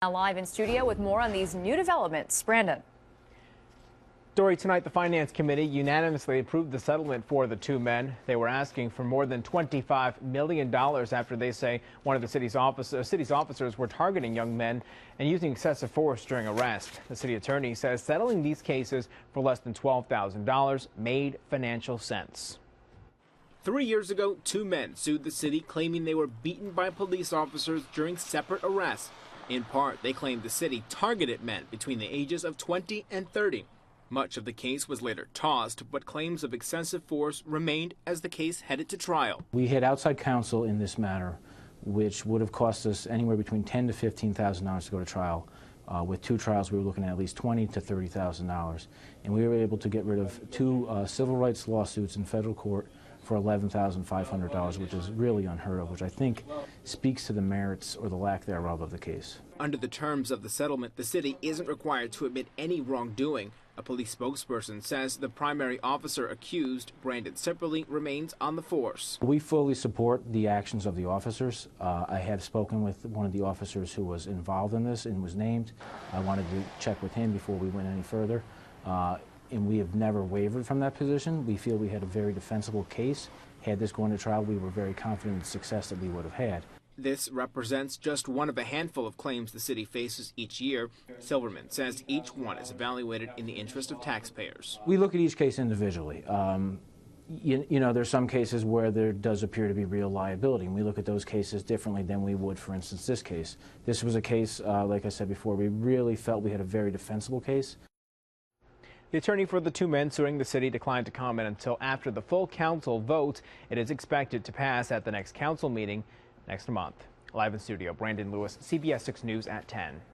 Now live in studio with more on these new developments. Brandon. Story tonight, the Finance Committee unanimously approved the settlement for the two men. They were asking for more than $25 million after they say one of the city's officers were targeting young men and using excessive force during arrest. The city attorney says settling these cases for less than $12,000 made financial sense. 3 years ago, two men sued the city claiming they were beaten by police officers during separate arrests. In part, they claimed the city targeted men between the ages of 20 and 30. Much of the case was later tossed, but claims of excessive force remained as the case headed to trial. We had outside counsel in this matter, which would have cost us anywhere between $10,000 to $15,000 to go to trial. With two trials, we were looking at least $20,000 to $30,000. And we were able to get rid of two civil rights lawsuits in federal court for $11,500, which is really unheard of, which I think speaks to the merits or the lack thereof of the case. Under the terms of the settlement, the city isn't required to admit any wrongdoing. A police spokesperson says the primary officer accused, Brandon Sipperly, remains on the force. We fully support the actions of the officers. I have spoken with one of the officers who was involved in this and was named. I wanted to check with him before we went any further. And we have never wavered from that position. We feel we had a very defensible case. Had this gone to trial, we were very confident in the success that we would have had. This represents just one of a handful of claims the city faces each year. Silverman says each one is evaluated in the interest of taxpayers. We look at each case individually. You know, there's some cases where there does appear to be real liability, and we look at those cases differently than we would, for instance, this case. This was a case, like I said before, we really felt we had a very defensible case. The attorney for the two men suing the city declined to comment until after the full council vote. It is expected to pass at the next council meeting next month. Live in studio, Brandon Lewis, CBS 6 News at 10.